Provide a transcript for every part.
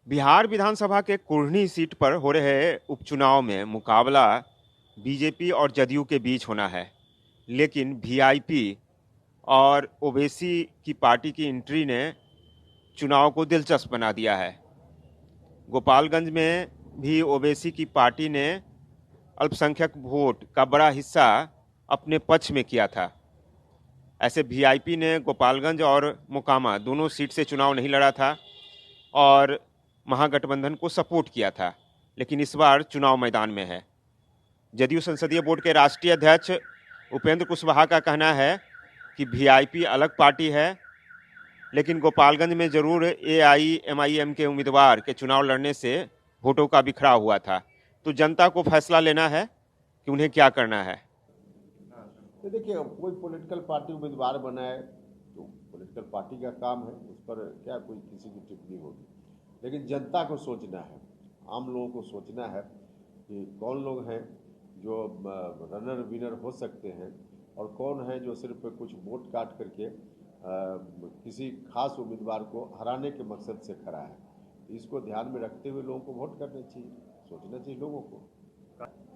बिहार विधानसभा के कुढ़नी सीट पर हो रहे उपचुनाव में मुकाबला बीजेपी और जदयू के बीच होना है। लेकिन वीआईपी और ओवैसी की पार्टी की एंट्री ने चुनाव को दिलचस्प बना दिया है। गोपालगंज में भी ओवैसी की पार्टी ने अल्पसंख्यक वोट का बड़ा हिस्सा अपने पक्ष में किया था। ऐसे वीआईपी ने गोपालगंज और मोकामा दोनों सीट से चुनाव नहीं लड़ा था और महागठबंधन को सपोर्ट किया था, लेकिन इस बार चुनाव मैदान में है। जदयू संसदीय बोर्ड के राष्ट्रीय अध्यक्ष उपेंद्र कुशवाहा का कहना है कि वीआईपी अलग पार्टी है, लेकिन गोपालगंज में जरूर एआईएमआईएम के उम्मीदवार के चुनाव लड़ने से वोटों का बिखराव हुआ था। तो जनता को फैसला लेना है कि उन्हें क्या करना है। तो देखिए, कोई पॉलिटिकल पार्टी उम्मीदवार बनाए तो पॉलिटिकल पार्टी का काम है, उस पर क्या कोई किसी की टिप्पणी होगी। लेकिन जनता को सोचना है, आम लोगों को सोचना है कि कौन लोग हैं जो रनर विनर हो सकते हैं और कौन है जो सिर्फ कुछ वोट काट करके किसी खास उम्मीदवार को हराने के मकसद से खड़ा है। इसको ध्यान में रखते हुए लोगों को वोट करना चाहिए, सोचना चाहिए लोगों को।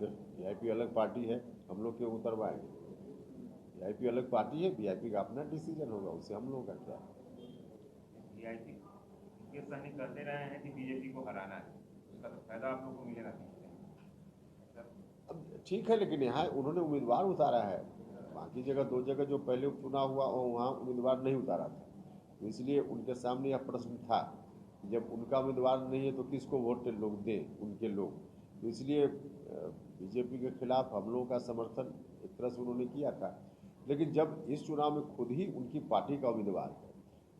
वीआईपी अलग पार्टी है, हम लोग क्यों उतरवाएंगे? वीआईपी अलग पार्टी है, वीआईपी का अपना डिसीजन होगा, उससे हम लोगों का क्या है। वीआईपी ये सहनी करते रहे हैं कि बीजेपी को हराना है, उसका तो फायदा आप लोगों को मिलेगा। अब ठीक है, लेकिन यहाँ उन्होंने उम्मीदवार उतारा है। बाकी जगह दो जगह जो पहले उपचुनाव हुआ और वहाँ उम्मीदवार नहीं उतारा था, तो इसलिए उनके सामने यह प्रश्न था कि जब उनका उम्मीदवार नहीं है तो किसको वोट लोग दें, उनके लोग। तो इसलिए बीजेपी के खिलाफ हम लोगों का समर्थन एक तरह से उन्होंने किया था। लेकिन जब इस चुनाव में खुद ही उनकी पार्टी का उम्मीदवार है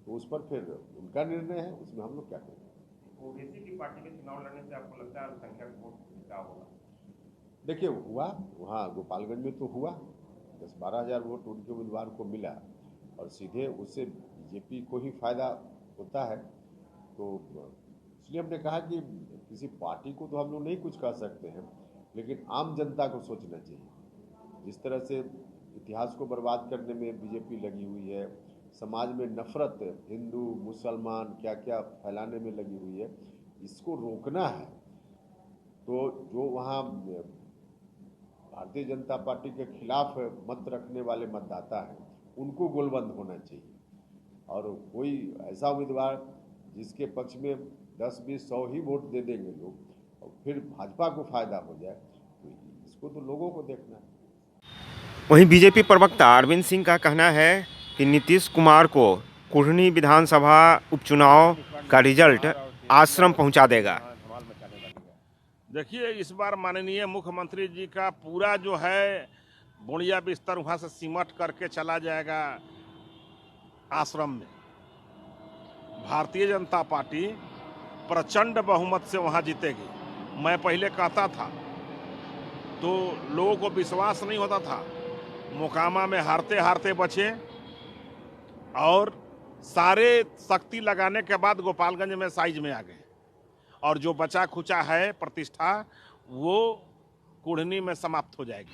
तो उस पर फिर उनका निर्णय है, उसमें हम लोग क्या करें। ओवैसी की पार्टी के चुनाव लड़ने से आपको लगता है अल्पसंख्यक वोट क्या होगा? देखिए, हुआ वहाँ गोपालगंज में तो हुआ 10-12 हज़ार वोट उनके उम्मीदवार को मिला और सीधे उससे बीजेपी को ही फायदा होता है। तो इसलिए हमने कहा कि किसी पार्टी को तो हम लोग नहीं कुछ कह सकते हैं, लेकिन आम जनता को सोचना चाहिए। जिस तरह से इतिहास को बर्बाद करने में बीजेपी लगी हुई है, समाज में नफरत, हिंदू मुसलमान क्या क्या फैलाने में लगी हुई है, इसको रोकना है। तो जो वहाँ भारतीय जनता पार्टी के खिलाफ मत रखने वाले मतदाता हैं, उनको गोलबंद होना चाहिए और कोई ऐसा उम्मीदवार जिसके पक्ष में 10, 20, 100 ही वोट दे देंगे लोग और फिर भाजपा को फायदा हो जाए, तो इसको तो लोगों को देखना है। वहीं बीजेपी प्रवक्ता अरविंद सिंह का कहना है कि नीतीश कुमार को कुढ़नी विधानसभा उपचुनाव का रिजल्ट आश्रम पहुंचा देगा। देखिए, इस बार माननीय मुख्यमंत्री जी का पूरा जो है बुढ़िया बिस्तर वहाँ से सिमट करके चला जाएगा आश्रम में। भारतीय जनता पार्टी प्रचंड बहुमत से वहाँ जीतेगी। मैं पहले कहता था तो लोगों को विश्वास नहीं होता था, मोकामा में हारते हारते बचे और सारे शक्ति लगाने के बाद गोपालगंज में साइज में आ गए और जो बचा खुचा है प्रतिष्ठा वो कुढ़नी में समाप्त हो जाएगी।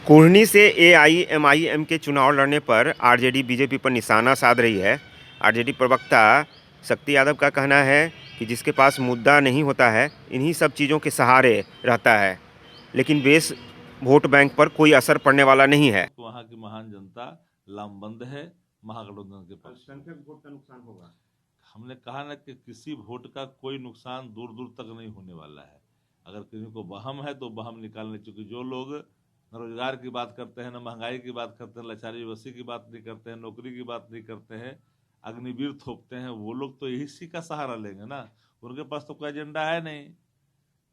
कुढ़नी से एआईएमआईएम के चुनाव लड़ने पर आरजेडी बीजेपी पर निशाना साध रही है। आरजेडी प्रवक्ता शक्ति यादव का कहना है कि जिसके पास मुद्दा नहीं होता है, इन्हीं सब चीज़ों के सहारे रहता है, लेकिन बेस वोट बैंक पर कोई असर पड़ने वाला नहीं है। वहाँ की महान जनता लामबंद है महागठबंधन के पास। वोट का नुकसान होगा। हमने कहा ना कि किसी वोट का कोई नुकसान दूर दूर तक नहीं होने वाला है। अगर किसी को वहम है तो वहम निकालने, चूँकि जो लोग न रोजगार की बात करते हैं, न महंगाई की बात करते हैं, लाचारी बसी की बात नहीं करते हैं, नौकरी की बात नहीं करते हैं, अग्निवीर थोपते हैं, वो लोग तो इसी का सहारा लेंगे ना। उनके पास तो कोई एजेंडा है नहीं।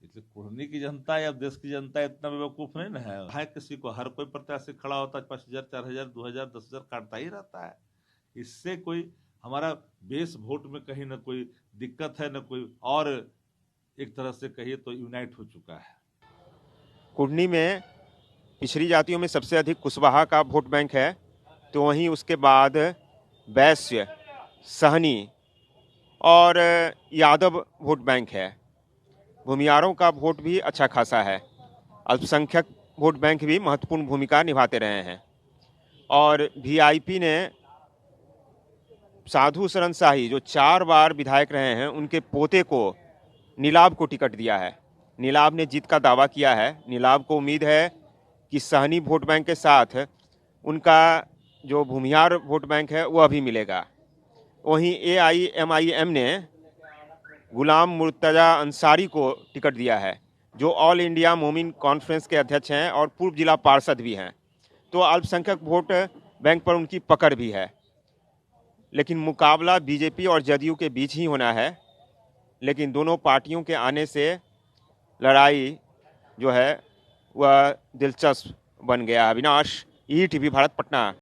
इसलिए कुढ़नी की जनता या देश की जनता इतना बेवकूफ़ नहीं ना है। किसी को हर कोई प्रत्याशी खड़ा होता है 5,000, 4,000, 2,000, 10,000 काटता ही रहता है। इससे कोई हमारा बेस वोट में कहीं ना कोई दिक्कत है, न कोई और एक तरह से कहिए तो यूनाइट हो चुका है। कुढ़नी में पिछड़ी जातियों में सबसे अधिक कुशवाहा का वोट बैंक है, तो वहीं उसके बाद वैश्य, सहनी और यादव वोट बैंक है। भूमियारों का वोट भी अच्छा खासा है। अल्पसंख्यक वोट बैंक भी महत्वपूर्ण भूमिका निभाते रहे हैं और वीआईपी ने साधु शरण शाही जो 4 बार विधायक रहे हैं, उनके पोते को नीलाभ को टिकट दिया है। नीलाभ ने जीत का दावा किया है। नीलाभ को उम्मीद है कि सहनी वोट बैंक के साथ उनका जो भूमिहार वोट बैंक है वह भी मिलेगा। वहीं AIMIM ने गुलाम मुर्तजा अंसारी को टिकट दिया है, जो ऑल इंडिया मोमिन कॉन्फ्रेंस के अध्यक्ष हैं और पूर्व जिला पार्षद भी हैं। तो अल्पसंख्यक वोट बैंक पर उनकी पकड़ भी है। लेकिन मुकाबला बीजेपी और जदयू के बीच ही होना है। लेकिन दोनों पार्टियों के आने से लड़ाई जो है वह दिलचस्प बन गया। अविनाश, ETV भारत, पटना।